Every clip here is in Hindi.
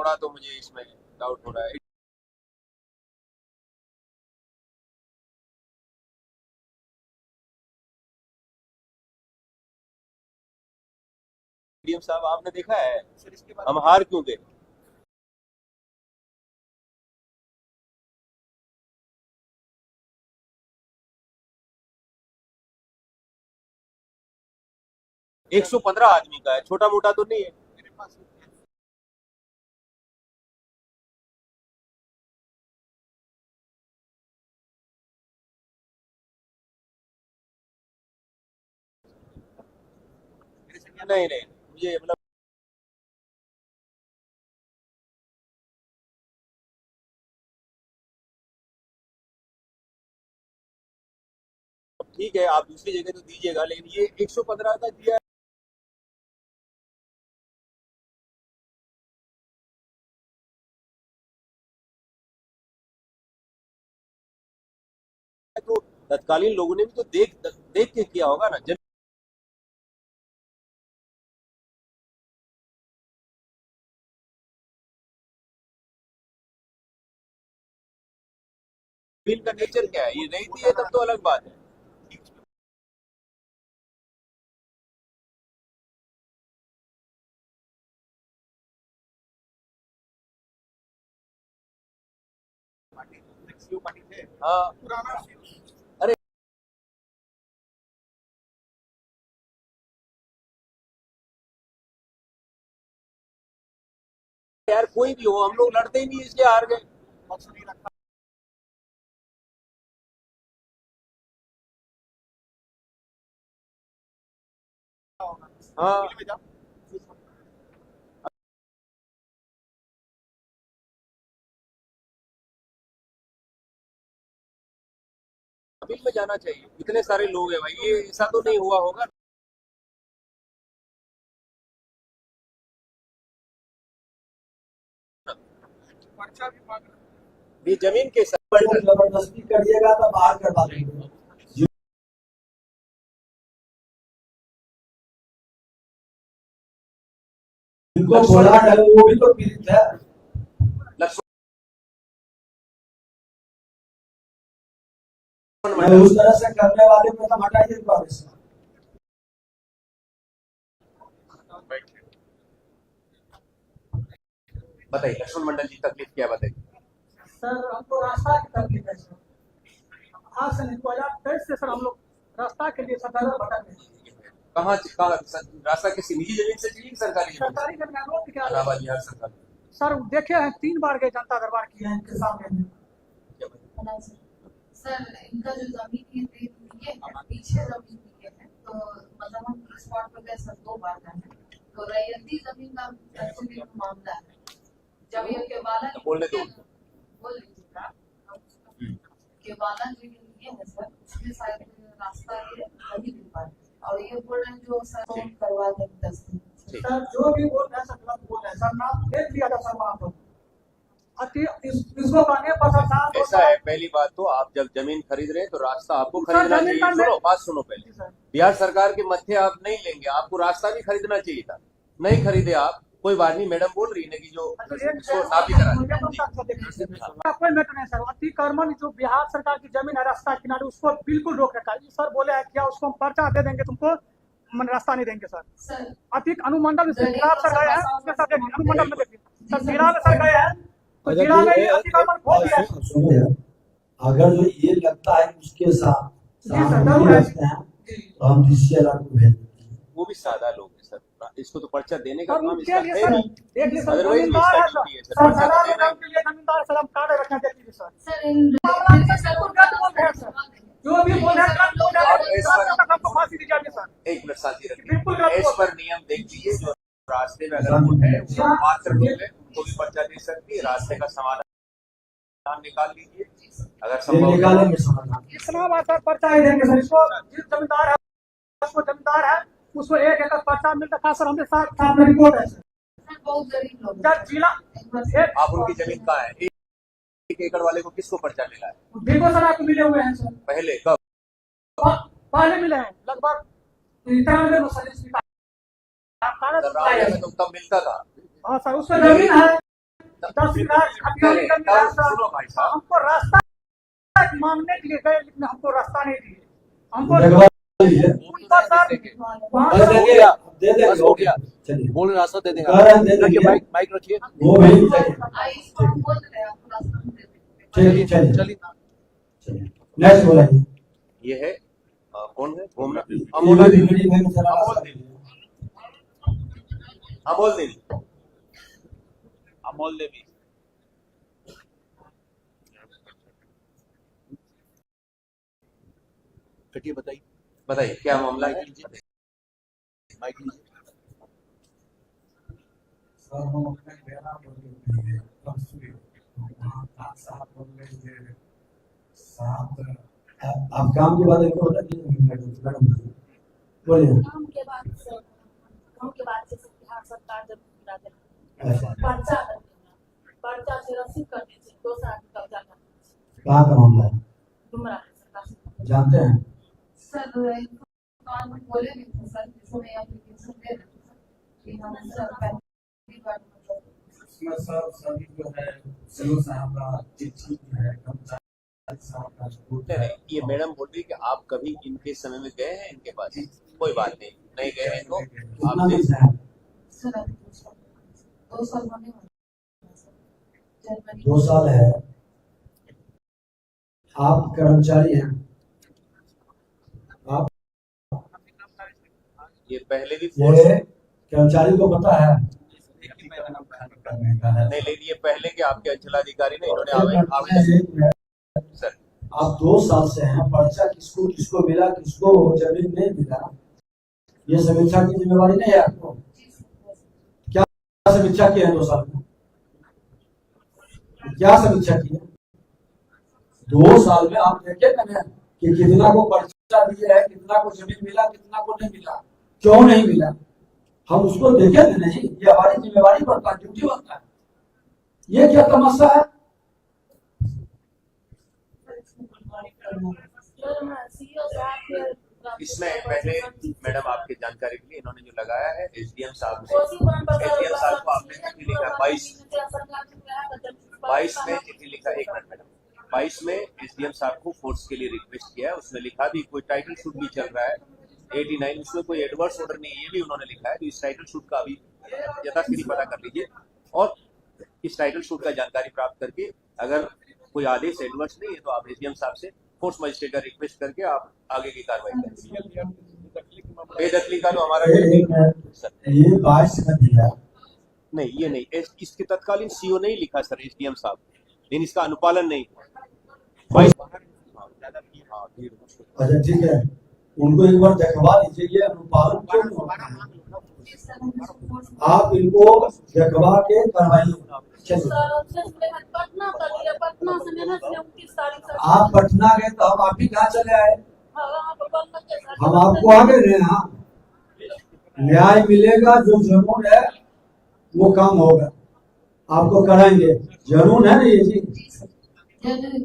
थोड़ा तो मुझे इसमें डाउट हो रहा है। डीएम साहब आपने देखा है हम हार क्यों गए? एक 115 आदमी का है, छोटा मोटा तो नहीं है। नहीं नहीं, मुझे मतलब ठीक है, आप दूसरी जगह तो दीजिएगा, लेकिन ये 115 का दिया है तो तत्कालीन लोगों ने भी तो देख देख के किया होगा ना। जमीन का नेचर क्या है, ये रहती है तब तो अलग बात है। हाँ, अरे यार कोई भी हो, हम लोग लड़ते ही नहीं इसलिए हार गए। हाँ, अपील में जाना चाहिए, इतने सारे लोग हैं भाई, ये ऐसा तो नहीं हुआ होगा। ये जमीन के साथ जबरदस्ती करिएगा तो बाहर करवा देंगे। जिनको बोला है वो भी तो पीड़ित है। उस तरह से करने वाले को तो हटाइए बारिश। बताइए लक्ष्मण मंडल जी, तकलीफ क्या बताइए? सर हमको रास्ता की तकलीफ है सर। आज से 2023 से सर हम लोग रास्ता के लिए सदर भटक रहे। कहाँ रास्ता किसी निजी जमीन से चाहिए, सरकारी सरकारी जमीन रोड के अलावा बिहार सरकार? सर देखे हैं 3 बार गए, जनता दरबार किए हैं इनके सामने। सर इनका जो जमीन ये है पीछे जमीन ये है, तो मतलब हम स्पॉट पे गए सर 2 बार गए हैं। तो रैयती जमीन का एक्चुअली मामला है, जब ये केवाला बोलने दो, बोल लीजिएगा केवाला जो ये है सर, उसके साइड में रास्ता ये नहीं मिल पाए, और ये बोल रहे हैं जो सर करवा देंगे 10 दिन। सर जो भी बोल रहे हैं सब लोग बोल रहे हैं सर, नाम देख लिया था सर वहाँ पर। इसको कहने पर ऐसा है, पहली बात तो आप जब जमीन खरीद रहे हैं तो रास्ता आपको खरीदना चाहिए। सुनो बात सुनो, पहले बिहार सरकार के मत्थे आप नहीं लेंगे, आपको रास्ता भी खरीदना चाहिए था, नहीं खरीदे आप। कोई बात नहीं, मैडम बोल रही है कि जो नापी करा कोई मैटर नहीं सर। अतिक्रमण जो बिहार सरकार की जमीन है रास्ता किनारे, उसको बिल्कुल रोक रखा है। सर बोले है क्या उसको हम पर्चा दे देंगे, तुमको रास्ता नहीं देंगे सर। अतिक अनुमंडल सर गए हैं, उसमें सर अनुमंडल में देखिए सर, जिला में सर गए हैं तो जिला में अतिक्रमण हो गया। सुनिए, अगर जो ये लगता है उसके साथ तो हम DCLR को भेज देते हैं। वो भी सादा लोग हैं सर, इसको तो पर्चा देने का और काम उनके इसका लिए है सर नहीं। एक लिए अदरवाइज जमींदार है सर, सरदार के लिए जमींदार सर हम कार्ड रखना चाहिए सर। सर इन जो भी बोल रहे हैं आपको फांसी दी जाती सर। एक मिनट साथी रखिए, बिल्कुल इस पर नियम देख लीजिए, जो रास्ते में अगर वो है वो मात्र लोग हैं, उनको भी पर्चा दे सकती है। रास्ते का समाधान निकाल लीजिए अगर संभव निकालेंगे समाधान। इतना बात सर पर्चा ही देंगे सर। इसको जिस जमींदार है उसको जमींदार है उसको 1 एकड़ पर्चा मिल रखा सर, हमने साथ में रिपोर्ट है सर। बहुत गरीब लोग सर जिला आप उनकी जमीन कहाँ है? 1 एकड़ वाले को किसको पर्चा मिला है? देखो सर आपको मिले हुए हैं सर, पहले कब? पहले मिले हैं लगभग 93 में सर। में तो तब मिलता था। हाँ सर उसमें जमीन है 10 मीटर खतियानी का नहीं, रास्ता सुनो भाई साहब। हमको रास्ता मांगने के लिए गए लेकिन हमको रास्ता नहीं दिए हमको लगवा लीजिए। ऊपर सर वहाँ बस से देंगे, दे देंगे, बस हो ओके। गया। चलिए, बोल रास्ता दे देंगे कह रहे हैं दे रखिए, देंगे। माइक रखिए। वो भी चलिए, आयुष्मान बोल रहे हैं आपको रास्ता नहीं देते। चलिए, चलिए चलिए, नेक्स्ट बोलाइए। ये है कौन है घूमना अमोला ये देवी मेरी बहन चला रहा अमोल देवी अमोल देवी अमोल देवी कटिए, बताइए। बताइए क्या मामला है माइक लीजिए। सर हम अपने बेरा बोल रहे हैं परसों वहाँ का साहब बोल रहे हैं साहब आप काम के बाद एक होता है मैडम बोलिए। काम के बाद से बिहार सरकार जब गिरा दे अच्छा, पर्चा से रसीद कर दीजिए 2 साल कब्जा कर दीजिए कहाँ का मामला है गुमराह सरकार से जानते हैं? सर कान में बोले नहीं थे सर इसमें एप्लीकेशन दे रहे थे कि हम सर पहली बार इसमें सर सभी जो है सीओ साहब का चिट्ठी है कर्मचारी साहब का रिपोर्ट नहीं, है नहीं, ये मैडम बोल रही है कि आप कभी इनके समय में गए हैं इनके पास कोई बात नहीं गए हैं तो कितना आप दिन से है? सर अभी 2 साल होने वाले हैं, सर। जनवरी 2 साल है। आप कर्मचारी हैं? आप ये पहले भी फोर्स ये कर्मचारी को पता है? करने का है नहीं लेकिन ये पहले के आपके अंचलाधिकारी ने इन्होंने आवेदन एक मिनट, सर आप 2 साल से हैं, पर्चा किसको किसको मिला, किसको जमीन नहीं मिला, ये समीक्षा की जिम्मेवारी नहीं है आपको? क्या समीक्षा की है 2 साल में? क्या समीक्षा की है 2 साल में? आप देखे मैंने कि कितना को पर्चा दिया है, कितना को जमीन मिला, कितना को नहीं मिला, क्यों नहीं मिला, हम उसको देखे थे नहीं? ये हमारी जिम्मेवारी बनता है, ड्यूटी बनता है। ये क्या तमाशा है? इसमें पहले मैडम आपकी जानकारी के लिए इन्होंने जो लगाया है एसडीएम साहब ने एसडीएम साहब को आपने चिट्ठी लिखा 22 में चिट्ठी लिखा 1 मिनट मैडम 22 में एसडीएम साहब को फोर्स के लिए रिक्वेस्ट किया है। उसमें लिखा भी कोई टाइटल शूट भी चल रहा है 89 उसमें कोई एडवर्स ऑर्डर नहीं है, ये भी उन्होंने लिखा है। तो इस टाइटल शूट का अभी यथास्थिति पता कर लीजिए और इस टाइटल शूट का जानकारी प्राप्त करके अगर कोई आदेश एडवर्स नहीं है तो आप एसडीएम साहब से फोर्स मजिस्ट्रेट का रिक्वेस्ट करके आप आगे की कार्रवाई करेंगे। बेदखली का तो हमारा ये 22 में दिया, नहीं ये नहीं इसके तत्कालीन सीओ नहीं लिखा सर एसडीएम साहब, लेकिन इसका अनुपालन नहीं हुआ। अच्छा ठीक है, उनको एक बार दिखवा दीजिए ये अनुपालन क्यों नहीं होता है? आप इनको दिखवा के करवाइए। पटना से मेहनत से 29 तारीख से आप पटना गए तो हम आप ही कहाँ चले आए? हम आपको आगे रहे। हाँ, न्याय मिलेगा, जो जुनून है वो कम होगा, आपको कराएंगे। जुनून है ना ये जी? जनवरी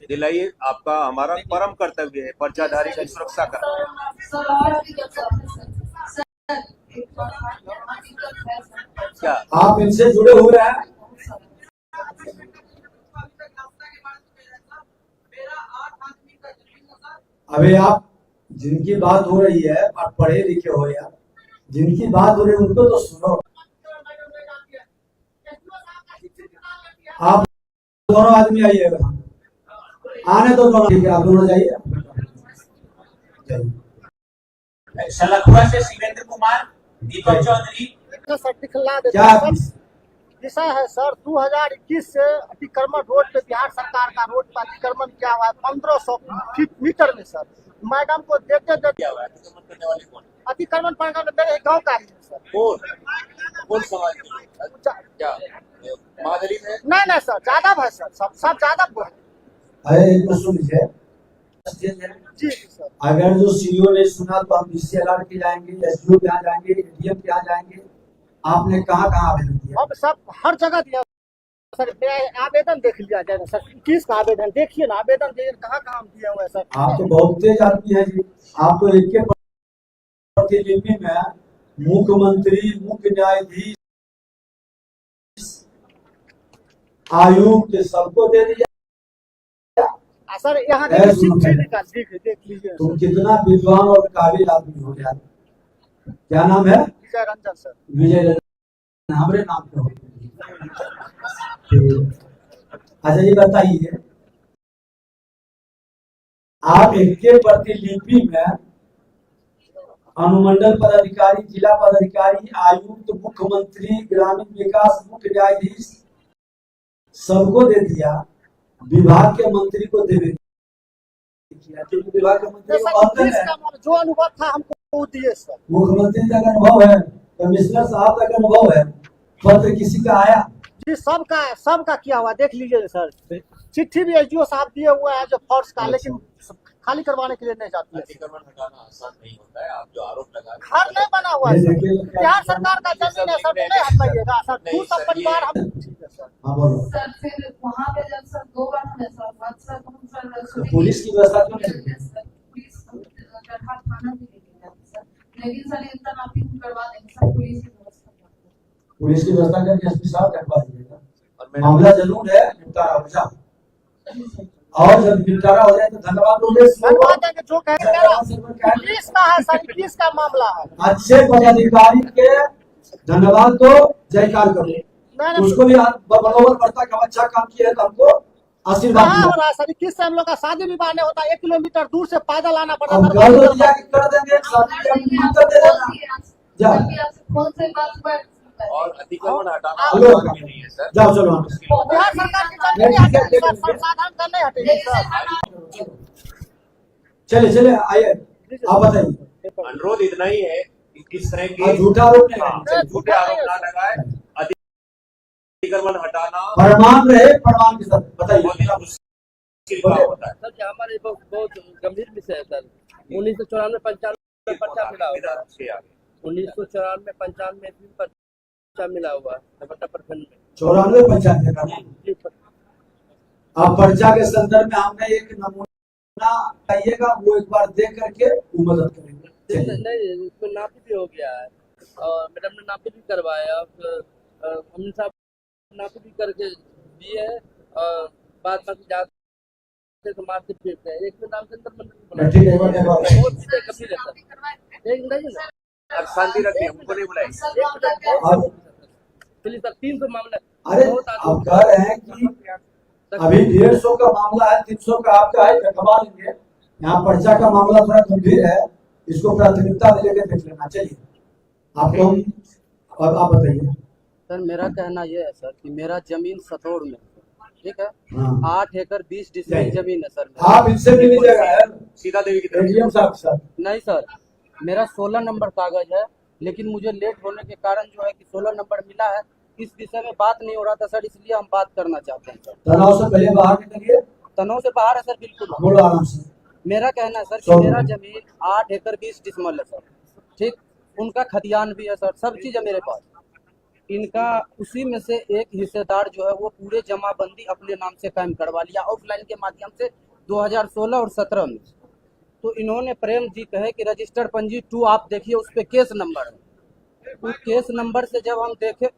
दिलाइए, आपका हमारा परम कर्तव्य है पर्चाधारी की सुरक्षा करना। सर और भी जब सर एक हकीकत है सर क्या आप इनसे जुड़े हुए हैं? अबे आप जिनकी बात हो रही है, आप पढ़े लिखे हो यार, जिनकी बात हो रही है उनको तो सुनो। आप दोनों आदमी आइएगा, आने तो दोनों, ठीक है आप दोनों जाइए। सलखुआ से शिवेंद्र कुमार, दीपक चौधरी। सर दिखला देते क्या हैं सर। विषय है सर 2021 से अतिक्रमण रोड पे बिहार सरकार का रोड पर अतिक्रमण किया हुआ है 1500 मीटर में सर। मैडम को देते देते क्या हुआ है? अतिक्रमण करने वाले कौन अतिक्रमण पर मेरे गाँव का ही है सर। कौन समाज के लोग? क्या महादलित है? नहीं सर, यादव है सर, सब यादव है। अरे इनको सुन लीजिए, जी सर। अगर जो सीईओ ने सुना तो हम डीसीएलआर के जाएंगे, एसडीओ के यहाँ जाएंगे, एडीएम के यहाँ जाएंगे। आपने कहाँ कहाँ आवेदन दिया? अब सब हर जगह दिया सर। आवेदन देख लिया जाए सर, किसका आवेदन देखिए ना, आवेदन देखिए कहाँ कहाँ दिया हुआ है सर। आप तो बहुत तेज आदमी है जी, आप तो एक के प्रतिलिपि में मुख्यमंत्री, मुख्य न्यायाधीश, आयुक्त सबको दे दिया। सर यहाँ है, सुनो पहले। देख लीजिए तुम कितना विद्वान और काबिल आदमी हो यार। क्या नाम है? विजय रंजन सर। विजय रंजन हमारे नाम पे हो। अच्छा ये बताइए, आप एक प्रतिलिपि में अनुमंडल पदाधिकारी, जिला पदाधिकारी, आयुक्त, मुख्यमंत्री, ग्रामीण विकास, मुख्य न्यायाधीश सबको दे दिया, विभाग के मंत्री को देवे किया, क्योंकि विभाग के मंत्री को कहते हैं जो अनुभव था हमको वो दिए सर। मुख्यमंत्री तक अनुभव है, कमिश्नर साहब तक अनुभव है, पत्र किसी का आया? जी सबका किया हुआ देख लीजिए सर। चिट्ठी भी एसडीओ साहब दिए हुए हैं जो फोर्स का, लेकिन खाली करवाने के लिए नहीं जाती है। अतिक्रमण हटाना आसान नहीं होता है। आप जो आरोप लगा रहे हैं, घर नहीं बना हुआ है सर, बिहार सरकार का जमीन है सर, नहीं हटाइएगा सर। नहीं, तू सब सर, परिवार ये- हम ठीक है सर। हाँ बोलो। सर फिर वहाँ पे जब सर 2 बार हमने सर बात सर हम सर पुलिस की व्यवस्था क्यों नहीं है? पुलिस गढ़ा थाना भी लेके जाते सर, लेकिन सर इतना आप ही करवा देंगे सर, पुलिस की व्यवस्था करते हैं। पुलिस की व्यवस्था करके एसपी साहब करवा दीजिएगा। और मैडम मामला जरूर है, निपटारा हो जाए, और जब निपटारा हो जाए तो धन्यवाद बोलिए। धन्यवाद देंगे जो कहेंगे। 21 का है सर, 21 का मामला है। अच्छे पदाधिकारी के धन्यवाद दो, जयकार करो। नहीं उसको भी बरोबर पड़ता कि हम अच्छा काम किया है तो हमको आशीर्वाद कहाँ हो दिया। रहा है सर? 21 से हम लोग का शादी विवाह नहीं होता, 1 किलोमीटर दूर से पैदल आना पड़ा अब सर। कर दो दिया कि कर देंगे, शादी का निमंत्रण दे देना। जाओ। जब भी आपसे फोन से बात पर और अतिक्रमण हटाना हेलो। आसान भी नहीं है सर। जाओ चलो हम। बिहार सरकार की जमीन नहीं हटेगी सर, संसाधन का नहीं हटेगी सर। चले चले आइए, आप बताइए। अनुरोध इतना ही है कि किस तरह हाँ, की झूठा आरोप नहीं हाँ, लगाना। झूठे आरोप ना लगाए। अतिक्रमण हटाना प्रमाण रहे, प्रमाण के साथ बताइए। बहुत ही मुश्किल काम होता है। सर कि हमारे बहुत गंभीर विषय है सर। 1994-95 में पर्चा मिला हुआ है। 1994-95 में पर्चा मिला हुआ है नवट्टा प्रखंड में। 94-95 का नहीं। अब पर्चा के संदर्भ में हमने एक नमूना आइएगा, वो एक बार देख करके वो मदद करेंगे। चलिए। नहीं, उसमें नापी भी हो गया है और मैडम ने नापी भी करवाया। हमने साहब नापी भी करके दिए है और बाद बाकी जाते तो मारते फिरते हैं। एक नाम से अंदर ठीक है, एक बार- बहुत चीजें गंभीर है सर। एक नहीं ना अब शांति रखिए, हमको नहीं बुलाइए। अब चलिए सर 300 मामला अरे बहुत आगे- आप कह रहे हैं कि अभी 150 का मामला है, 300 का आपका है, कटवा लेंगे। यहाँ पर्चा का मामला थोड़ा गंभीर है, इसको प्राथमिकता में लेकर देख लेना चाहिए। आपको अब आप बताइए। सर मेरा कहना यह है सर कि मेरा जमीन सतोड़ में है, ठीक है। हाँ। 8 एकड़ 20 डिसमिल जमीन है सर मेरा। आप इनसे भी लीजिएगा यार, सीता देवी की तरफ एडीएम साहब के साथ। नहीं सर, मेरा 16 नंबर कागज है, लेकिन मुझे लेट होने के कारण जो है कि 16 नंबर मिला है। इस विषय में बात नहीं हो रहा था सर, इसलिए हम बात करना चाहते हैं सर। तनाव से पहले बाहर निकलिए, तनाव से बाहर है सर, बिल्कुल। बोलो आराम से। मेरा कहना है सर कि सो- मेरा जमीन 8 एकड़ 20 डिसमिल है सर, ठीक। उनका खतियान भी है सर, सब चीज़ है मेरे पास। इनका उसी में से एक हिस्सेदार जो है वो पूरे जमाबंदी अपने नाम से कायम करवा लिया ऑफलाइन के माध्यम से 2016 और 17 में। तो इन्होंने प्रेम जी कहे कि रजिस्टर्ड पंजी 2 आप देखिए, उस पर केस नंबर है। उस केस नंबर से जब हम देखे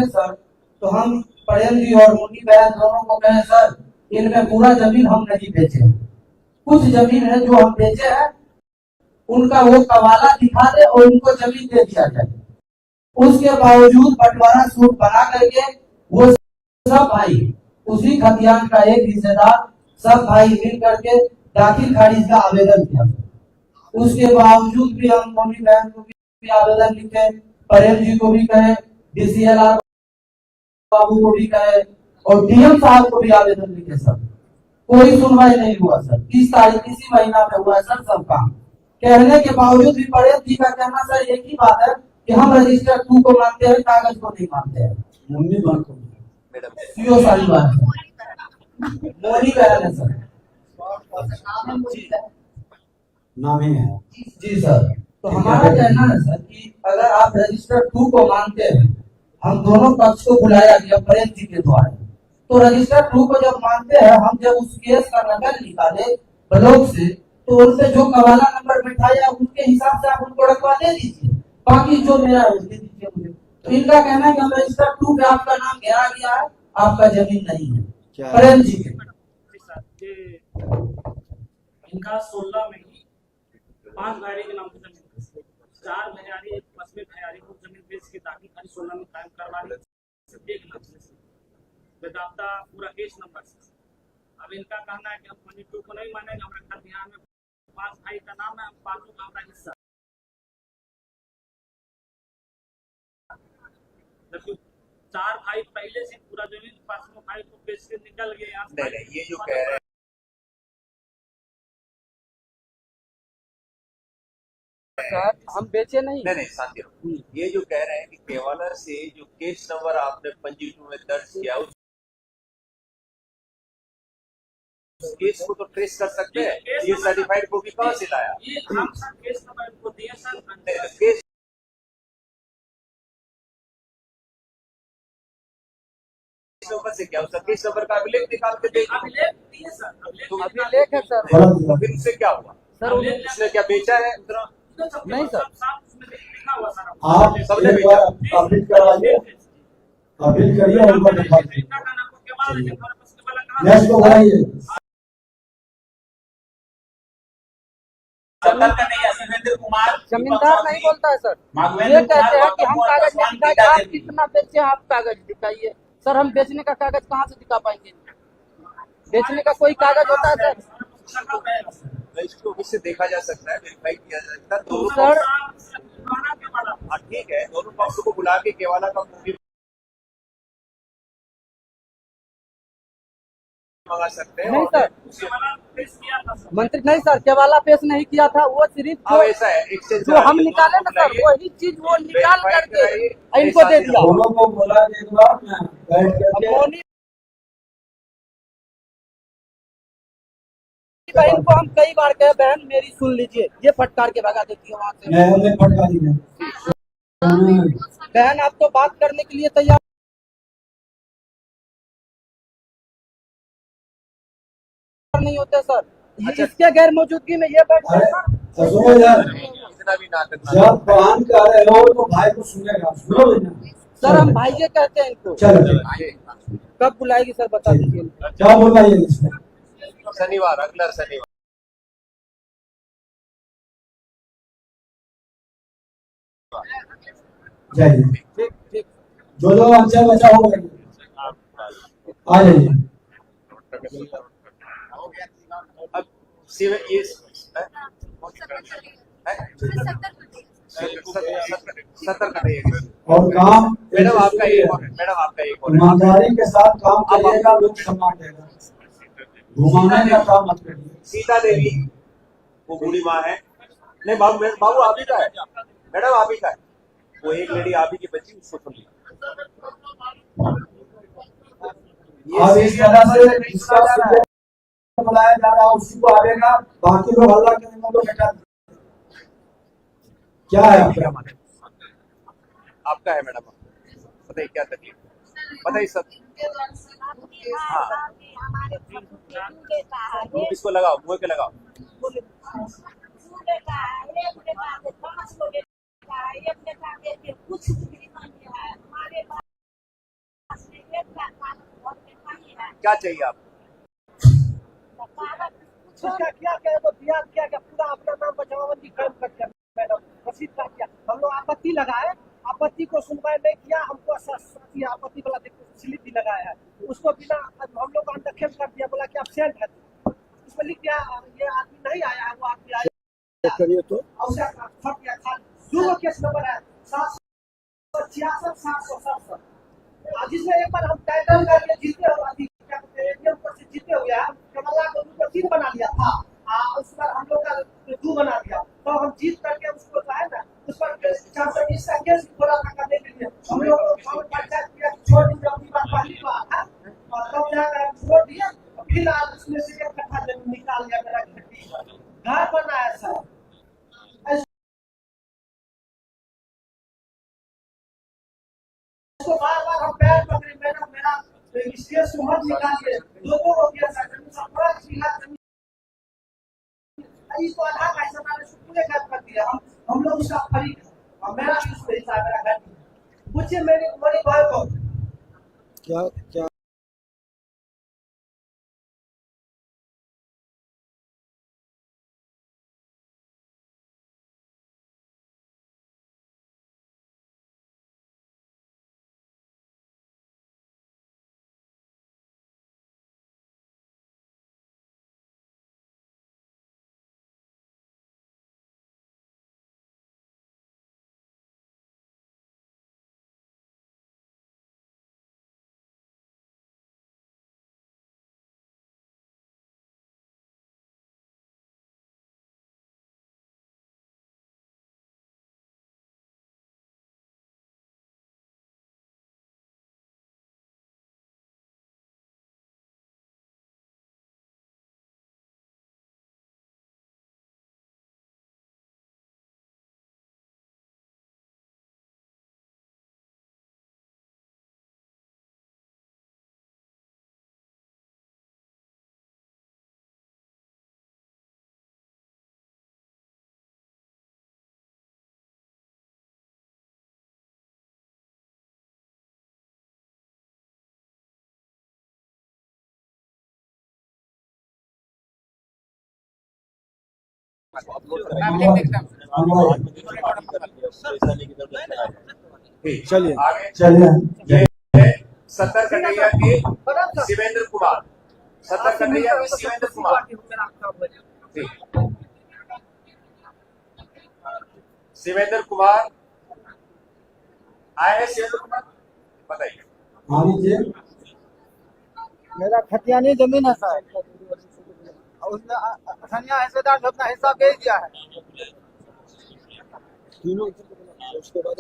सर, तो हम प्रेम जी और मुन्नी बहन दोनों को कहे सर इनमें पूरा जमीन हम नहीं बेचे, कुछ जमीन है जो हम बेचे हैं, उनका वो कवाला दिखा दे और उनको जमीन दे दिया जाए। उसके बावजूद बंटवारा सूट बना करके वो सब भाई, उसी खतियान का एक हिस्सेदार, सब भाई मिल करके दाखिल खारिज का आवेदन किया। उसके बावजूद भी हम मोनी बहन को भी आवेदन लिखे, प्रेम जी को भी कहे, DCLR बाबू को भी कहे और DM साहब को भी आवेदन लिखे सर, कोई सुनवाई नहीं हुआ सर। 30 तारीख इसी महीना में हुआ है सर सब काम। कहने के बावजूद भी प्रेम जी का कहना सर एक ही बात है कि हम रजिस्टर 2 को मानते हैं, कागज को नहीं मानते हैं। मुन्नी बहन को मैडम सीओ सारी बात है, मोनी बहन है सर। नाम ही है। जी सर, तो हमारा कहना है सर कि अगर आप रजिस्टर 2 को मानते हैं, हम दोनों पक्ष को बुलाया गया प्रेम जी के द्वारा, तो रजिस्टर 2 को जब मानते हैं, हम जब उस केस का नकल निकाले ब्लॉक से, तो उनसे जो कवाला नंबर बिठाया उनके हिसाब से आप उनको रखवा दे दीजिए, बाकी जो मेरा है दे दीजिए मुझे। तो इनका कहना है कि हम रजिस्टर 2 पे आपका नाम घेरा गया है, आपका जमीन नहीं है। क्या प्रेम जी के इनका 16 में ही 5 भैयारी के नाम से जमीन, 4 भैयारी एक 5वें भैयारी को जमीन बेच के ताकि खाली 16 में कायम करवा ली, एक नाम से बेदाब्ता पूरा केस नंबर से। अब इनका कहना है कि हम 22 को नहीं मानेंगे, हमारे घर बिहार में 5 भाई का नाम है, हम 5 का हमारा हिस्सा, जबकि 4 भाई पहले से पूरा जमीन 5वें भाई को बेच के निकल गए। नहीं, ये जो कह रहे हैं सर हम बेचे नहीं। नहीं शांति रहो। ये जो कह रहे हैं कि केवाला से जो केस नंबर आपने 22 में दर्ज किया उस केस को तो ट्रेस कर सकते हैं। ये सर्टिफाइड कॉपी कहाँ से लाया? ये हम सर केस नंबर को दिए सर, केस नंबर से क्या उसका केस नंबर का अभिलेख निकाल के दे। अभिलेख दिए सर, अभिलेख है सर। तो फिर उससे क्या हुआ सर उसने क्या बेचा है? नहीं सर, लिखा हुआ सर। आप सबने एक बार अपील करवाइए, अपील करिए और उनको दिखा दीजिए। नेक्स्ट को बढ़ाइए। शिवेंद्र कुमार जमींदार नहीं बोलता है सर। ये कहते हैं कि हम कागज नहीं दिखाए, आप कितना बेचे आप कागज दिखाइए। सर हम बेचने का कागज कहाँ से दिखा पाएंगे? बेचने का कोई कागज होता है सर? इसको इससे देखा जा सकता है, वेरीफाई किया जा सकता है दोनों सर। हाँ ठीक है, दोनों पक्षों को बुला के केवाला का मूवी मंगा सकते हैं। नहीं सर, मंत्री नहीं सर, केवाला पेश नहीं किया था, वो सिर्फ ऐसा है exchange जो हम निकाले ना सर, वही चीज वो निकाल करके इनको दे दिया। दोनों को बोला कि एक बार बैठ करके बहन को हम कई बार कहे बहन मेरी सुन लीजिए, ये फटकार के भगा देती है वहाँ से। मैं उन्हें फटका दिया। बहन आप तो बात करने के लिए तैयार नहीं होते सर। इसके गैर मौजूदगी में ये बैठ सुनो यार, इतना भी ना करना। जब बयान कर रहे हो तो भाई को सुनेगा, सुनो ना सर। हम भाई ये कहते हैं इनको। चलो कब बुलाएगी सर बता दीजिए। क्या बुलाइए इसमें? शनिवार, अगला शनिवार। जाइए, ठीक ठीक। जो जो अच्छा बचा हो गए आ जाइए। अब ये 70 का नहीं। और काम मैडम आपका एक और ईमानदारी के साथ काम करिएगा, लोग सम्मान देगा। घुमाने का काम मत करिए। सीता देवी वो बूढ़ी माँ है। नहीं बाबू आप ही का है, मैडम आप ही का है। वो एक लेडी आप ही की बच्ची, उसको सुन ली। अब इस तरह से जिसका बुलाया जा रहा है उसी को आएगा, बाकी लोग हल्ला करेंगे तो बेटा क्या है आपका? आपका है मैडम, बताइए क्या तकलीफ, बताइए सब। हाँ इसको लगाओ, मुँह पे लगाओ। क्या चाहिए आपको? क्या वो दिया क्या पूरा अपना नाम बचावबंदी काम करके मैडम रसीद का किया। हम लोग आपत्ति लगाए, आपत्ति को सुनवाई नहीं किया, हमको आपत्ति वाला स्लिप भी लगाया है, उसको बिना हम लोग को अंतक्षेप कर दिया, बोला कि आप सेंड है, उसमें लिख दिया ये आदमी नहीं आया है, वो आदमी आया करिए तो दो केस नंबर है 766 767। जिसमें एक बार हम टाइटल करके जीते जीते हुए केवला को ऊपर 3 बना लिया था, उस पर हम लोग का 2 बना दिया, तो हम जीत करके उसको जो है ना उस पर 420 का केस पूरा करने के लिए हम लोग पंचायत किया, छोड़ दिया। अपनी बात पहली बार है और तब जाकर छोड़ दिया, फिर आज उसमें से 1 कट्ठा जमीन निकाल लिया, मेरा घर बनाया सर। तो बार-बार हम पैर पकड़े, मेरा स्टेज से मत निकालिए, लोगों को क्या सकते हैं, सब पूरा सिला इसको आधा पैसा मैंने पूरे घर कर दिया। हम लोग उसका खरीद और मेरा भी उसमें हिस्सा, मेरा घर पूछिए मेरे मणि भाई को। क्या क्या चलिए आगे चलिए ये है सत्तर कटैया के शिवेंद्र कुमार। सत्तर कटैया के शिवेंद्र कुमार। ठीक। शिवेंद्र कुमार आए हैं। शिवेंद्र कुमार बताइए। हाँ जी, मेरा खतियानी जमीन है सर, और उसमें अठनिया हिस्सेदार ने अपना हिस्सा बेच दिया है। तीनों उसके बाद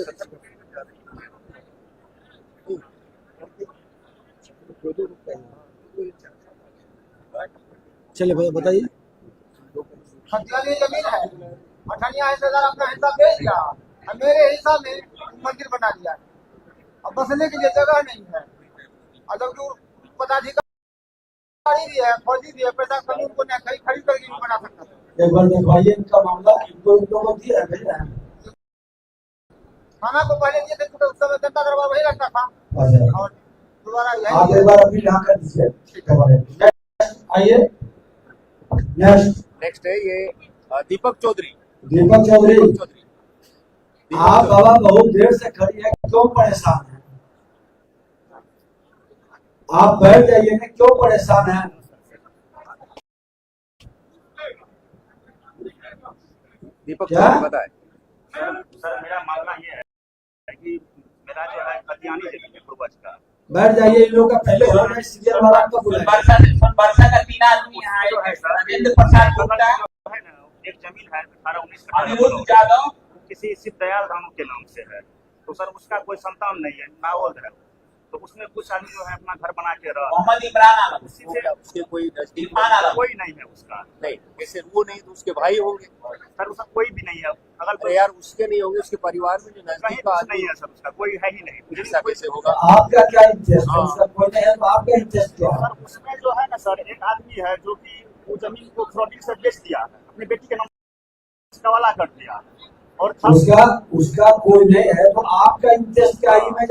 चलिए भैया बताइए। खतियानी जमीन है, अठनिया हिस्सेदार अपना हिस्सा बेच दिया और मेरे हिस्सा में मंदिर बना दिया है। अब बसने के लिए जगह नहीं है, और जबकि पदाधिकारी भी है, फौजी भी है, पैसा कानून को नहीं खरीद करके भी बना सकता है। एक बार देखवाइए इनका मामला, इनको को दिया है भैया। थाना को पहले दिए थे, उस समय जनता दरबार वही लगता था, अच्छा, और दोबारा आप एक बार अभी यहाँ कर दीजिए। ठीक है, आइए नेक्स्ट है ये दीपक चौधरी। दीपक चौधरी, आप बाबा बहुत देर से खड़ी है, क्यों परेशान है? आप बैठ जाइए ना, क्यों परेशान है? दीपक क्या बताए। सर मेरा मानना ये है कि मेरा जो है खतियानी जमीन है पूर्वज का। बैठ जाइए, इन लोग का पहले हो रहा है, सीरियल वाला आपको बुलाया। वर्षा का 3 आदमी यहाँ आए हैं, राजेंद्र प्रसाद गुप्ता है ना, एक जमीन है 18-19 अनिरुद्ध यादव, किसी सिद्ध दयाल रामू के नाम से है। तो सर उसका कोई संतान नहीं है, नावल है, तो उसमें कुछ आदमी जो है अपना घर बना के रहा। मोहम्मद इमरान आलम, उसके कोई कोई नहीं है उसका। नहीं, जैसे वो नहीं तो उसके भाई होंगे। सर उसका कोई भी नहीं है। अगर तो यार उसके नहीं होंगे, उसके परिवार में जो नजदीक का नहीं है सर, उसका कोई है ही नहीं। जैसा कैसे होगा? आपका क्या इंटरेस्ट है? उसका कोई नहीं है तो आपका इंटरेस्ट क्या है? सर उसमें जो है ना सर, एक आदमी है जो कि वो जमीन को फ्रॉडी से बेच दिया है, अपने बेटी के नाम हवाला कर दिया, और उसका कोई नहीं है तो आपका इंटरेस्ट क्या है? मैं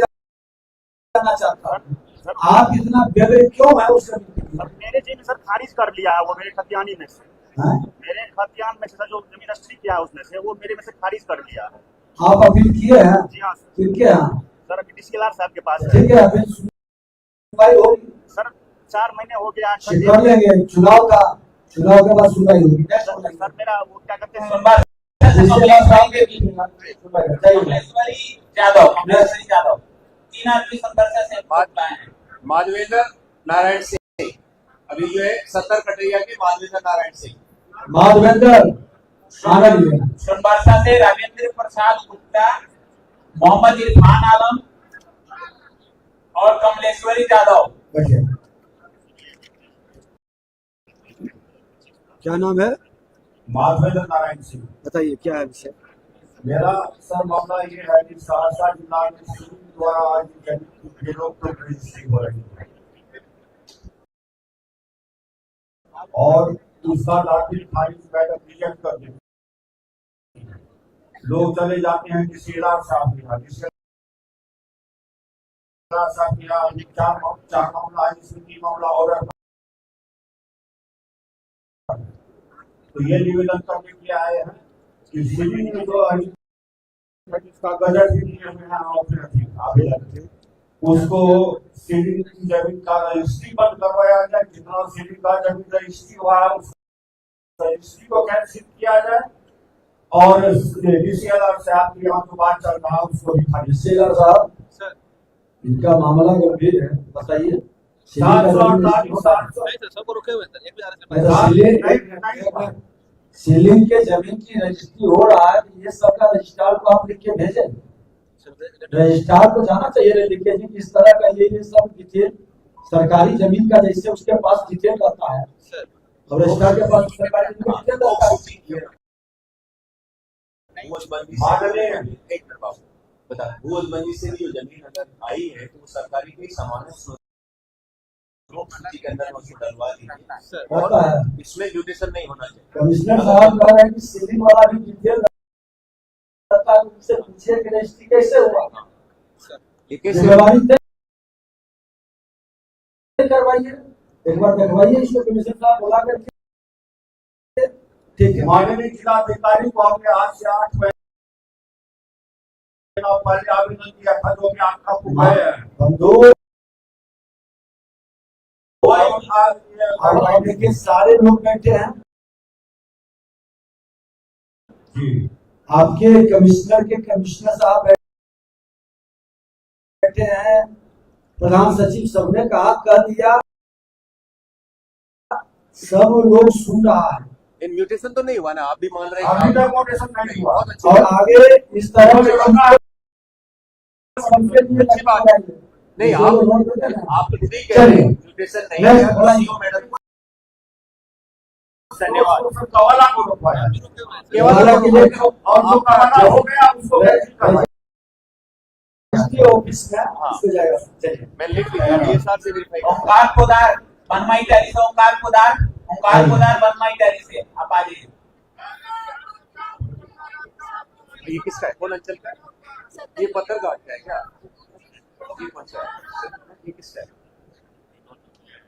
जानना चाहता हूँ, आप इतना व्यवहार क्यों है उस जमीन? मेरे जी ने सर खारिज कर लिया है, वो मेरे खतियानी में से, मेरे खतियान में से सर जो जमीन रजिस्ट्री किया है उसमें से, वो मेरे में से खारिज कर दिया है। आप अपील किए हैं? जी हाँ सर। किनके यहाँ? सर अभी डीसीएलआर साहब के पास है। ठीक है, अभी सुनवाई होगी सर, 4 महीने हो गया। कर लेंगे, चुनाव के बाद सुनवाई होगी। सर मेरा वो क्या कहते हैं, यादव 3 आदमी संघर्ष से माधवेंद्र नारायण सिंह। अभी जो है 70 कटैया के माधवेंद्र नारायण सिंह। सोनबरसा से राजेंद्र प्रसाद गुप्ता, मोहम्मद इरफान आलम और कमलेश्वरी यादव। क्या नाम है? माधवेंद्र नारायण सिंह। बताइए क्या है विषय? मेरा सर मामला ये है कि सहरसा जिला में सिविल द्वारा आज जमीन लोग तो रजिस्ट्री हो रही है, और दूसरा लाठी फाइल बैठक रिजेक्ट कर देते, लोग चले जाते हैं किसी साहब के यहाँ, खुलासा किया, चार मामला जिसमें 3 मामला ऑर्डर। तो ये निवेदन करने के लिए आए हैं कि सीलिंग में जो जिसका गजट भी दिए हुए हैं आवेदन थे, उसको सीलिंग की जमीन का रजिस्ट्री बंद करवाया जाए। जितना सीलिंग का जमीन रजिस्ट्री हुआ है उस रजिस्ट्री को कैंसिल किया जाए और डीसीएलआर से आपके यहाँ जो बात चल रहा है उसको भी खारिज। डीसीएलआर साहब इनका मामला गंभीर है, बताइए। सीलिंग के जमीन की रजिस्ट्री हो रहा है, ये सबका रजिस्ट्रार को आप लिख के भेजे। रजिस्ट्रार को जाना चाहिए लिख के जी किस तरह का ये सब डिटेल सरकारी जमीन का जैसे उसके पास डिटेल रहता है और रजिस्ट्रार के पास सरकारी डिटेल रहता है। बता भूजबंदी से भी जो जमीन अगर आई है तो वो सरकारी के सामान्य सूची के अंदर उसको डलवा दीजिए और इसमें म्यूटेशन नहीं होना चाहिए। कमिश्नर साहब कह रहे हैं कि सीलिंग वाला भी डिटेल रहता है, उनसे पूछिए कि रजिस्ट्री कैसे हुआ, जिम्मेवारी करवाइए, एक बार देखवाइए इसको कमिश्नर साहब बुला करके। ठीक है, माननीय जिलाधिकारी को हमने आज से 8 महीने पहले आवेदन दिया था जो कि आपका पुकारे है। हम दो देखिए सारे लोग बैठे हैं जी, आपके कमिश्नर के कमिश्नर साहब बैठे हैं, प्रधान सचिव सबने कहा कर दिया, सब लोग सुन रहा है। म्यूटेशन तो नहीं हुआ ना, आप भी मान रहे हैं? अभी तक म्यूटेशन नहीं हुआ और आगे इस तरह से अच्छी बात है। नहीं आप ठीक है, म्यूटेशन नहीं है मैडम। धन्यवाद। कवाला को रोकवाया केवल के लिए और जो कवाला हो गया उसको ऑफिस में इसको जाएगा। चलिए मैं लिख दिया डीएसआर से वेरीफाई। ओंकार पोदार बनमाई टैली से, ओंकार पोदार बनमाई टैली से आप आ जाइए। ये किसका है, कौन अंचल का है? ये पत्रकार का है क्या? ये कौन सा है? ये किसका है?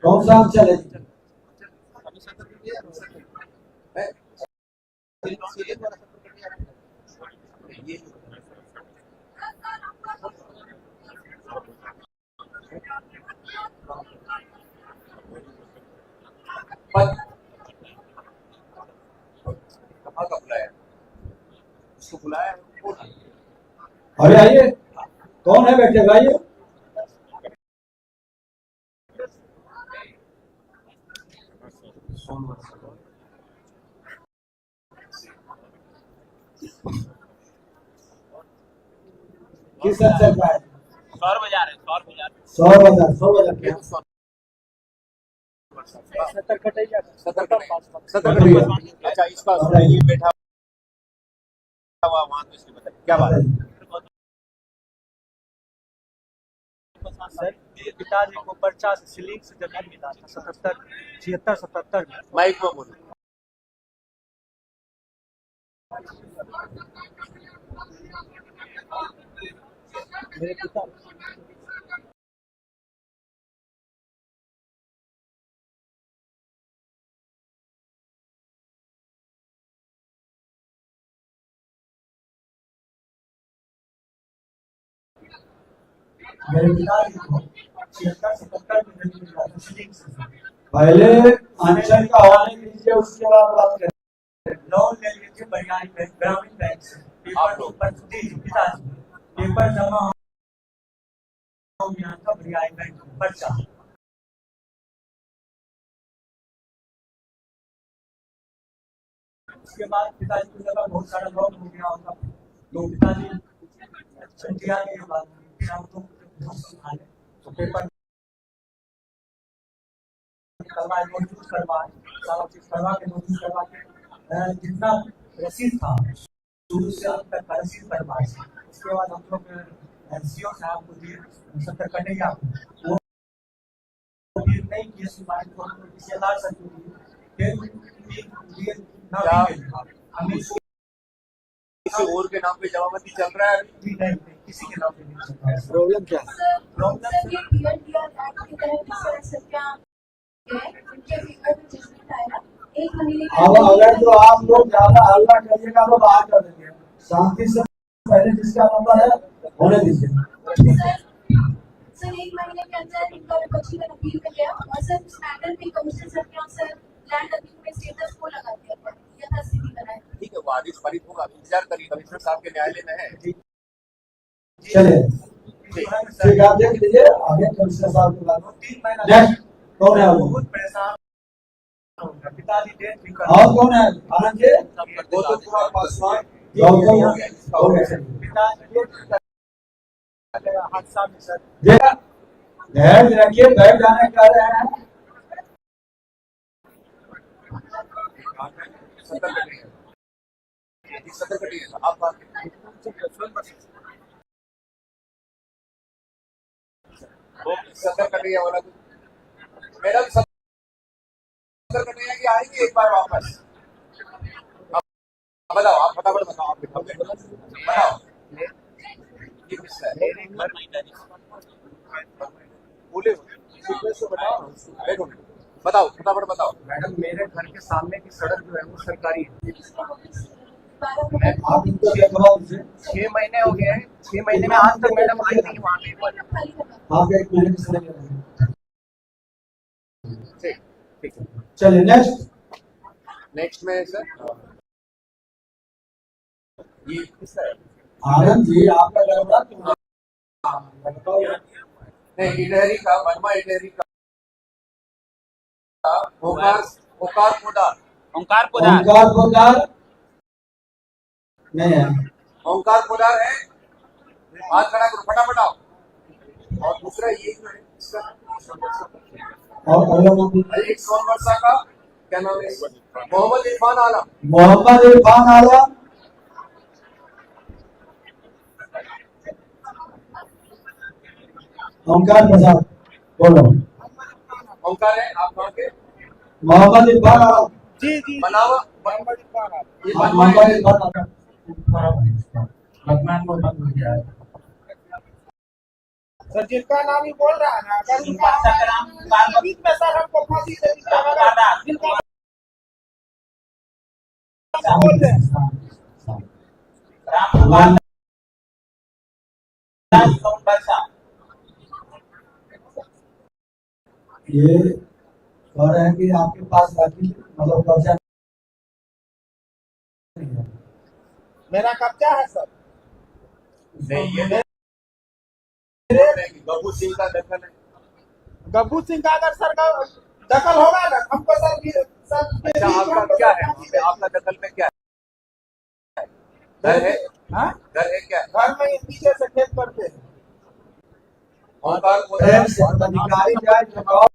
कौन सा अंचल है? ये कहाँ का बुलाया? उसको बुलाया कौन है? अरे आइए, कौन है बैठे भाई? किस अंचल का है? सौर बाजार है, सौर बाजार। सौ बाजार क्या? 70 अच्छा इस पास ये बैठा हुआ वहाँ तो इसने बताया क्या बात है? सर पिताजी को पर्चा से सीलिंग से जमीन मिला था 76 में। माइक में बोलो। मेरे पिता मेरे पिताजी को 76-77 में जमीन मिला था सीलिंग से। पहले अंचल का हवाले कीजिए, उसके बाद बात करें। लोन ले लीजिए बरियानी बैंक, ग्रामीण बैंक से। पिताजी पेपर जमा यहाँ का बरियानी बैंक पर्चा। उसके बाद पिताजी को लगा बहुत सारा लॉन हो गया होगा, तो पिताजी छंटिया के बाद तो पेपर करवाए, नोटिस करवाए, सारा चीज करवा के नोटिस करवा के जितना रसीद था शुरू से अब तक रसीद करवाए। उसके बाद हम लोग सीओ साहब को दिए, 70 कटेगा वो फिर नहीं किए सुनवाई, तो हम लोग डीसीएलआर से दिए ना। हमें किसी और के नाम पे जमाबंदी चल रहा है? नहीं किसी के नाम पे नहीं हो सकता है। प्रॉब्लम क्या है? सर ये TNDR एक्ट के तहत इस तरह से क्या है उनके फीवर में जजमेंट आएगा 1 महीने के अब अगर जो आप लोग ज्यादा हल्ला करिएगा तो बाहर कर देंगे, शांति से पहले जिसका नंबर है होने दीजिए। सर 1 महीने के अंदर इनका बच्ची का अपील कर गया और सर उस मैटर पे कमिश्नर सर के अनुसार लैंड अपील में स्टेटस को लगा दिया गया, यथास्थिति बनाए। ठीक है, वो आदेश पारित होगा, इंतजार करिए, कमिश्नर साहब के न्यायालय में है। चलिए ठीक है, आप देख लीजिए आगे कमिश्नर साहब के बाद 3 महीना नेक्स्ट कौन है? बहुत परेशान होगा पिताजी डेट भी कर और कौन है? आनंद जी, गौतम कुमार पासवान, गौतम हो गया पिताजी हादसा में सर देखा धैर्य रखिए, बैठ जाने कर रहे हैं। आप सत्तर कटिया वाला मैडम, सत्तर कटिया की आएगी एक बार वापस। अब बताओ, आप फटाफट बताओ, आप बताओ ये किसका है? बोले बताओ, फटाफट बताओ। मैडम मेरे घर के सामने की सड़क जो है वो सरकारी है। आप आप इनको करवा दीजिए। 6 महीने हो गए हैं, 6 महीने में आज तक मैडम आई नहीं वहाँ पे। आप 1 महीने की सड़क लगाइए। ठीक है, चलिए नेक्स्ट में सर ये किसका है? आनंद जी आपका गड़बड़ा क्यों? नहीं, इटहरी का, बनवा इटहरी का ओंकार पोदार ओंकार पोदार ओंकार पोदार नहीं है। ओंकार पोदार है, हाथ खड़ा करो, फटाफट आओ। और दूसरा ये जो है इसका और एक सोनवर्षा का क्या नाम है? मोहम्मद इरफान आलम। मोहम्मद इरफान आलम, ओंकार प्रसाद बोलो। ओंकार है, आप कहाँ के? मोहम्मद इरफान आलम जी बनावा मोहम्मद इरफान आलम, ये मोहम्मद इरफान आलम लखनऊ में बंद हो गया है। सर जिनका नाम ही बोल रहा है ना, अगर उनका बीच में सर हमको फांसी दे दी, जिनका बोल रहे हैं ये कह रहे हैं कि आपके पास बाकी मतलब कब्जा नहीं है। मेरा कब्जा है सर। नहीं, ये गब्बू सिंह का दखल है। गब्बू सिंह का अगर सर का दखल होगा ना, हमको सर अच्छा, आपका क्या है वहाँ पे? आपका दखल में क्या है? घर है? हाँ? घर है क्या? घर में पीछे से खेत करते हैं। ओंकार पोदार अधिकारी जाए जवाब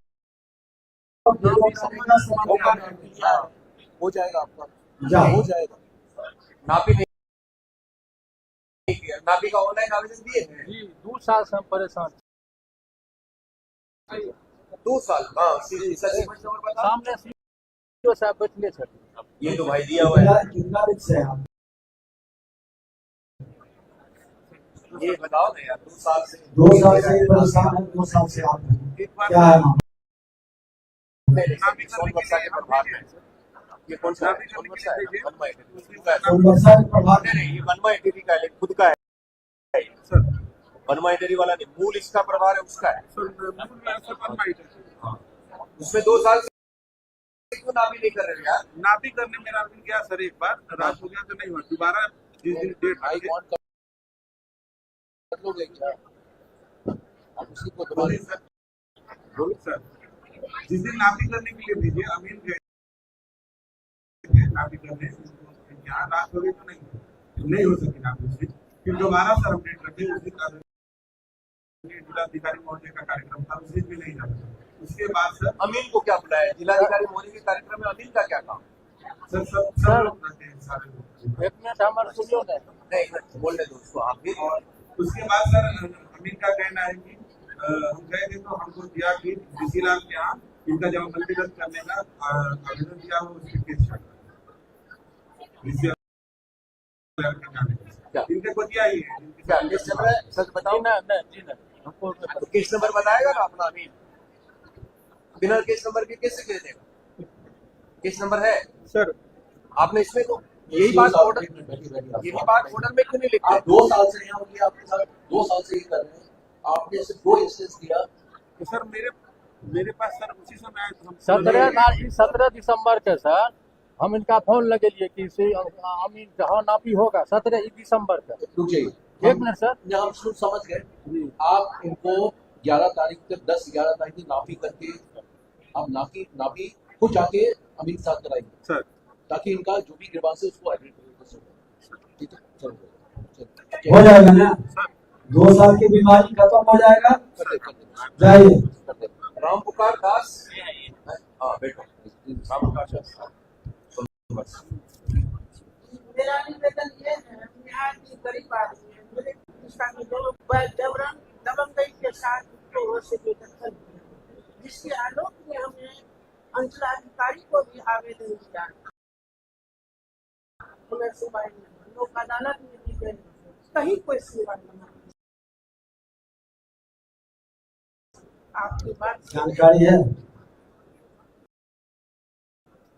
हो जाएगा आपका, जाओ हो जाएगा। नापी नहीं किया, नापी का ऑनलाइन आवेदन दिए हैं। 2 साल से हम परेशान। 2 साल हाँ, सामने सीओ साहब बैठले सर, ये तो भाई दिया हुआ है। कितना दिन से आप ये बताओ ना यार, 2 साल से 2 साल से परेशान है। 2 साल से आप क्या है मामला? सोनवर्षा के प्रभाव में ये कौन सा है? सोनवर्षा है, बनवा इटहरी का है। सोनवर्षा के प्रभाव नहीं, ये बनवा इटहरी का है, खुद का है सर। बनवा इटहरी वाला नहीं, मूल इसका प्रभाव है, उसका है। उसमें 2 साल से क्यों नापी नहीं कर रहे हो यार? नापी करने मेरा दिन गया सर, एक बार रात हो गया तो नहीं हुआ, दोबारा जिस दिन डेट आई वांट कर लोगे क्या? आप उसी को दोबारा सर जिस दिन नापी करने के लिए भेजिए, अमीन गए थे नापी करने, यहाँ रात हो गई तो नहीं हो सकी नापी उस दिन। फिर दोबारा सर अपडेट रखे, उस दिन जिलाधिकारी महोदय का कार्यक्रम था, उस दिन भी नहीं जा सका। उसके बाद सर अमीन को क्या बुलाया? जिलाधिकारी महोदय के कार्यक्रम में अमीन का क्या काम? सर सब लोग रहते हैं, सारे लोग। एक मिनट हमारे सुनियो ना। नहीं, बोलने दो उसको आप भी। और उसके बाद सर अमीन का कहना है कि हम गए थे तो हमको दिया कि डीसी लाल के यहाँ इनका जमाबंदी रद्द करने का आवेदन दिया हो, उसके केस चल रहा है। क्या इनके को दिया ही है। क्या केस चल रहा है? सच बताओ ना। जी ना, हमको तो केस नंबर बताएगा ना अपना अमीन। बिना केस नंबर के कैसे कह देगा? केस नंबर है सर आपने इसमें तो यही बात ऑर्डर में क्यों नहीं लिखा? आप 2 साल से यहाँ होंगे, आपके साथ 2 साल से ये कर रहे हैं, आपने सिर्फ 2 इंस्टेंस दिया। तो सर मेरे पास सर उसी समय आए तो हम 17 दिसंबर के सर हम इनका फोन लगेलिए कि से अमीन जहाँ नापी होगा 17 दिसंबर का। रुक जाइए, एक मिनट सर, हम समझ गए। आप इनको 11 तारीख तक 10-11 तारीख की नापी करके आप नापी को जाके अमीन साथ कराएंगे सर, ताकि इनका जो भी ग्रीवांस है उसको ठीक है, चलो हो जाएगा ना। 2 साल की बीमारी खत्म हो जाएगा। जाइए राम पुकार दास। हाँ बेटो, राम पुकार दास। मेरा निवेदन ये है, बिहार की गरीब आदमी है, मेरे हिंदुस्तान में दोनों जबरन दबंगई के साथ उसको ओर से बेदखल किया, जिसके आलोक में हमने अंचलाधिकारी को भी आवेदन दिया, हमें सुनवाई नहीं, लोक अदालत में भी गए, कहीं कोई सुनवाई नहीं। आपकी बात जानकारी है,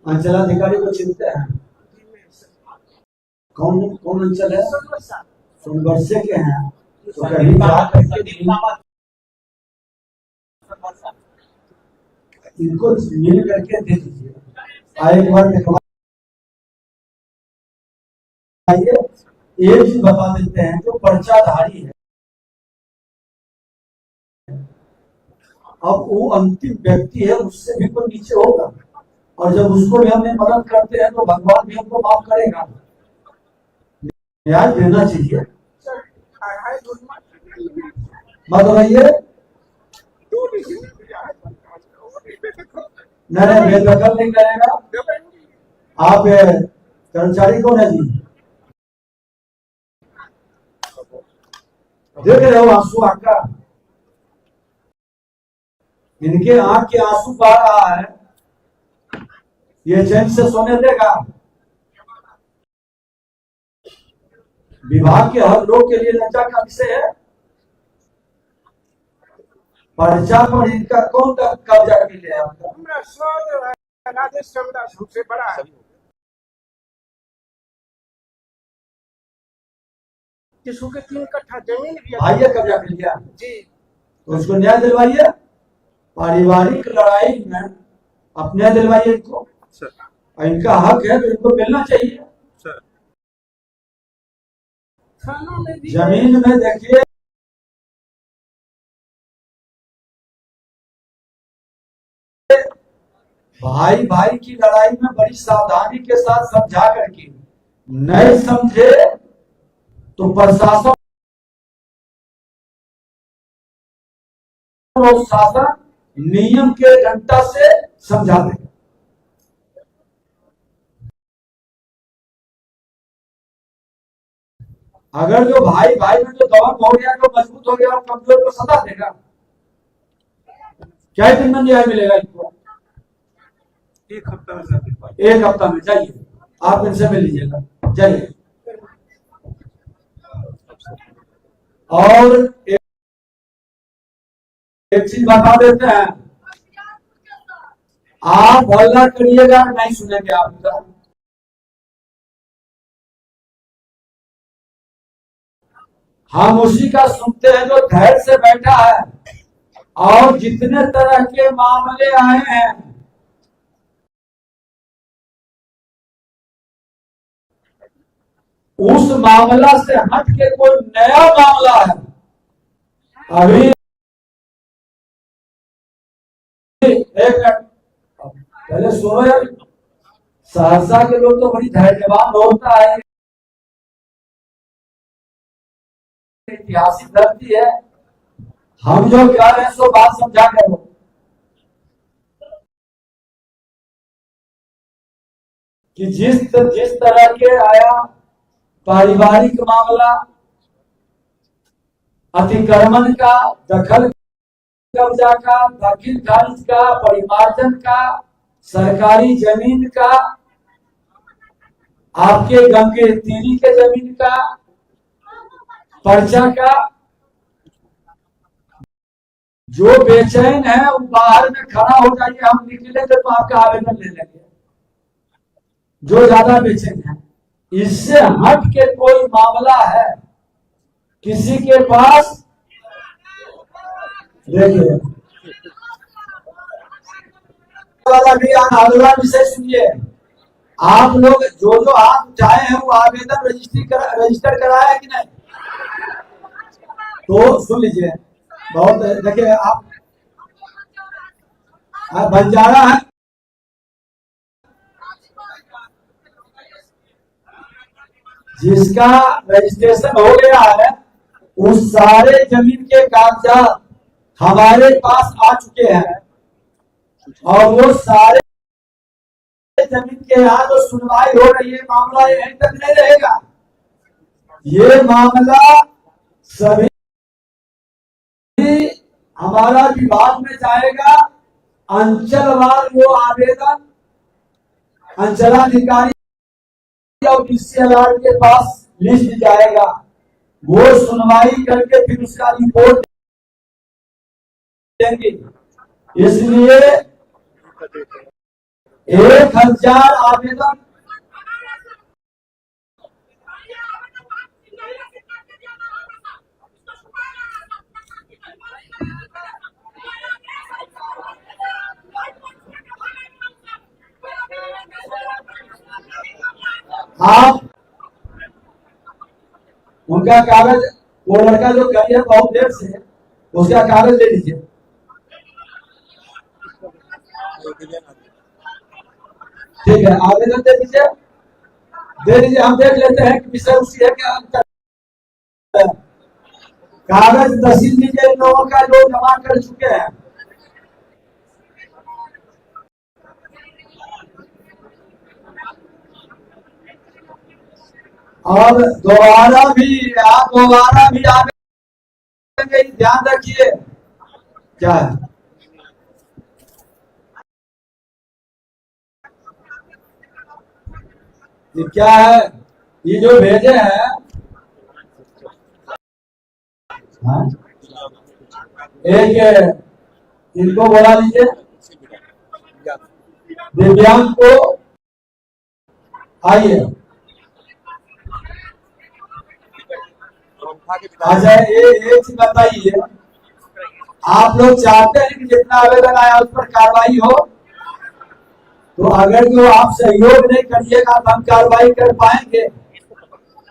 अंचलाधिकारी को चिंता है। कौन अंचल है? सोनबरसे के हैं, तो कहीं इनको मिल करके दे दीजिए। एक बार एक चीज बता देते हैं, जो पर्चाधारी है अब वो अंतिम व्यक्ति है, उससे भी कोई नीचे होगा, और जब उसको भी हमने मदद करते हैं तो भगवान भी हमको माफ करेगा। न्याय देना चाहिए, मत रहिए। नहीं बेदखल नहीं करेगा। आप कर्मचारी कौन है जी? देख रहे हो आंसू आका, इनके आंख के आंसू बह रहा है, ये चैन से सोने देगा? विभाग के हर लोग के लिए लज्जा का विषय है। पर्चा पर इनका कौन कब्जा कर लिया? सबसे बड़ा है। किसको के 3 कट्ठा जमीन भी आइए कब्जा कर लिया जी, तो उसको न्याय दिलवाइए। पारिवारिक लड़ाई में अपने दिलवाइए इनको, इनका हक है तो इनको मिलना चाहिए। थाना में भी जमीन में देखिए, भाई भाई की लड़ाई में बड़ी सावधानी के साथ समझा करके, नहीं समझे तो प्रशासन और शासन नियम के डंडा से समझा देगा। अगर जो भाई भाई में जो दबंग हो गया, जो मजबूत हो गया और कमजोर को सजा देगा, क्या दिन में न्याय मिलेगा इनको? 1 हफ्ता में 1 हफ्ता में जाइए, आप इनसे मिल लीजिएगा, जाइए। और एक चीज बता देते हैं, आप हल्ला करिएगा नहीं सुनेंगे आपका। हम उसी का सुनते हैं जो धैर्य से बैठा है, और जितने तरह के मामले आए हैं उस मामला से हट के कोई नया मामला है। अभी एक पहले सुनो यार, सहरसा के लोग तो बड़ी धैर्यवान होता है, ऐतिहासिक धरती है। हम जो कह रहे हैं सो बात समझा करो। कि जिस तरह के आया पारिवारिक मामला, अतिक्रमण का, दखल कब्जा का, दाखिल खारिज का, परिमार्जन का, सरकारी जमीन का, आपके गंगे तीरी के जमीन का, पर्चा का जो बेचैन है वो बाहर में खड़ा हो जाइए, हम निकलेंगे तो आपका आवेदन ले लेंगे। जो ज्यादा बेचैन है, इससे हट के कोई मामला है किसी के पास, देखिए वाला भी अगला विषय सुनिए। आप लोग जो हाथ उठाए हैं वो आवेदन रजिस्टर कराया है कि नहीं? तो सुन लीजिए, बहुत देखिए आप बंजारा है, जिसका रजिस्ट्रेशन हो गया है उस सारे जमीन के कागजात हमारे पास आ चुके हैं, और वो सारे जमीन के यहाँ जो सुनवाई हो रही है, मामला यहीं तक नहीं रहेगा। ये मामला सभी हमारा विभाग में जाएगा, अंचलवार वो आवेदन अंचलाधिकारी और डीसीएलआर के पास लिस्ट जाएगा, वो सुनवाई करके फिर उसका रिपोर्ट देंगे। इसलिए 1000 आवेदन आप उनका कागज, वो लड़का जो करी है बहुत देर से, उसका कागज ले लीजिए। ठीक है, आवेदन दे दीजिए, हम देख लेते हैं कि विषय उसी है क्या। कागज तहसील लीजिए इन लोगों का जो जमा कर चुके हैं। और दोबारा भी आवेंगे, ध्यान रखिए क्या है। ये क्या है, ये जो भेजे हैं, हाँ? एक इनको बोला लीजिए, दिव्यांग को आइए। अच्छा, एक चीज बताइए, आप लोग चाहते हैं कि जितना आवेदन आया उस पर कार्रवाई हो, तो अगर जो आप सहयोग नहीं करिएगा तो हम कार्रवाई कर पाएंगे?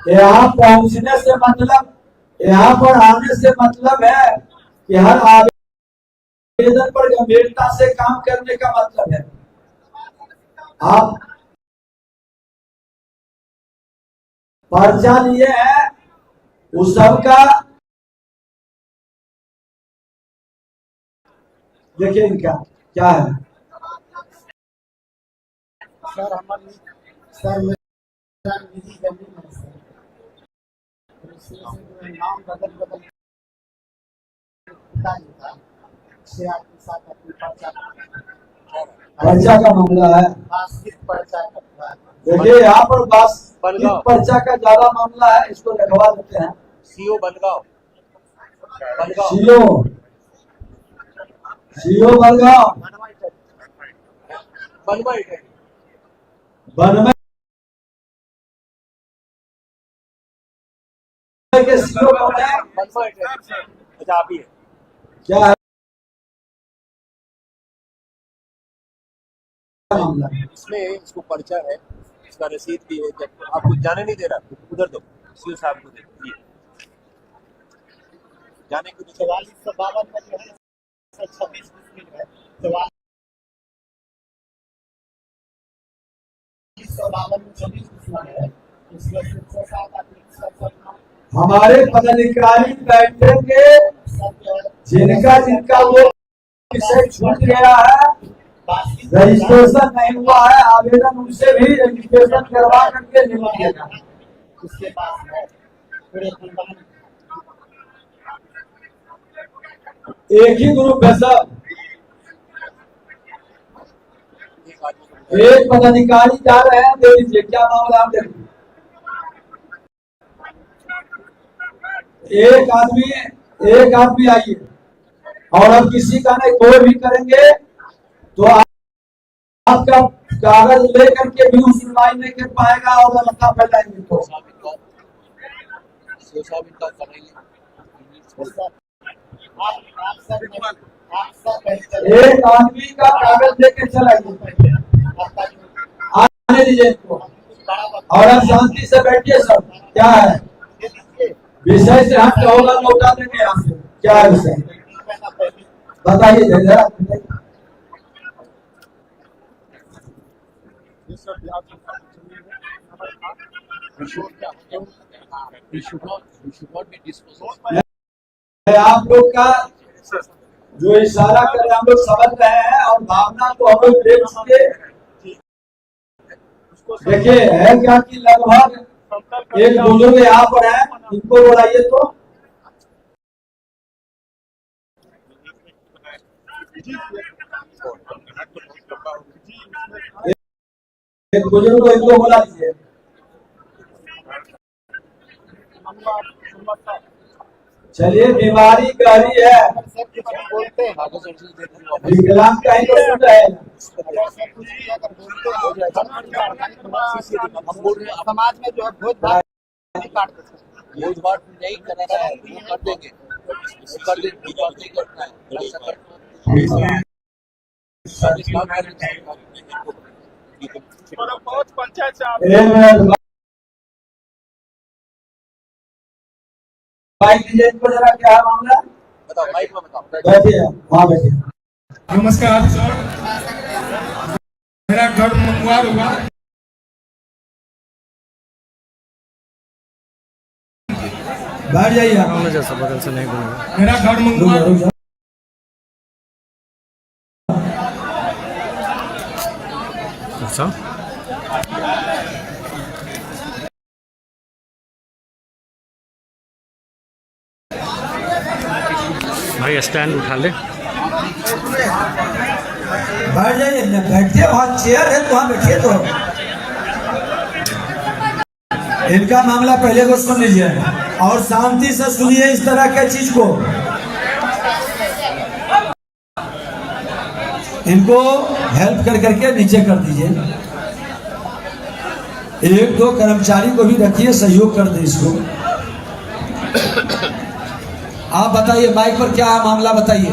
यहाँ पहुंचने से मतलब, यहाँ पर आने से मतलब है कि हर आवेदन पर गंभीरता से काम करने का मतलब है। आप पर्चा लिए हैं, उस सब का देखिए इनका क्या है। सर हमारी सर मेरा निजी जमीन है सर, नाम बदल पिताजी था, से आपके साथ अपनी पर्चा का मामला है। वास्तविक पर्चा का देखिए यहाँ पर वास्तविक पर्चा का ज्यादा मामला है, इसको लिखवा देते हैं। सीओ बनगांव, सीओ बनगांव, बनमय के सीओ कौन है? अच्छा आप ही है। क्या है मामला? इसमें इसको पर्चा है, इसका रसीद भी है। जब आपको जाने नहीं दे रहा उधर दो, सीओ साहब को दे जाने को। 4452 में जो है 26 है, 4452 में 26 है, इसमें 6-7 आदमी हमारे पदाधिकारी बैठेंगे, जिनका वो विषय छूट गया है, रजिस्ट्रेशन नहीं हुआ है, आवेदन उनसे भी रजिस्ट्रेशन करवा करके निपटिएगा। उसके पास है एक ही ग्रुप है सब, एक पदाधिकारी जा रहे हैं, दे दीजिए क्या मामला आप देखिए। एक आदमी आइए, और अब किसी का नहीं, कोई भी करेंगे तो आपका कागज लेकर के भी सुनवाई नहीं कर पाएगा और लता फैलाएंगे तो एक आदमी का कागज लेके चलाइए, आने दीजिए इनको, और आप शांति से बैठिए। सब क्या है विषय से हट के होगा लौटा देंगे यहाँ से। क्या है विषय बताइए जरा। आप लोग का जो इशारा कर हम लोग समझ रहे हैं, और भावना को हम लोग देख चुके। देखिए है क्या कि लगभग एक बुजुर्ग यहाँ पर है, इनको बुलाइए तो। एक बुजुर्ग को इनको बुला लीजिए। चलिए बीमारी गहरी है, विकलांग का ही तो सुन रहे हैं। हम बोल रहे हैं समाज में जो है भोज भात नहीं करना है, वो कर देंगे, नहीं करना है। माइक दीजिए इनको जरा, क्या है मामला बताओ, माइक में बताओ। बैठिए, वहाँ बैठिए। नमस्कार सर, मेरा घर मंगवार हुआ, बैठ जाइए। जैसा बगल से नहीं बोलेगा। मेरा घर मंगवार अच्छा भाई स्टैंड उठा ले। बैठ जाइए, बैठिए, वहाँ चेयर है तो वहाँ बैठिए। तो इनका मामला पहले को सुन लीजिए और शांति से सुनिए इस तरह के चीज को। इनको हेल्प कर करके नीचे कर दीजिए। एक दो कर्मचारी को भी रखिए, सहयोग कर दे इसको। आप बताइए माइक पर क्या मामला बताइए।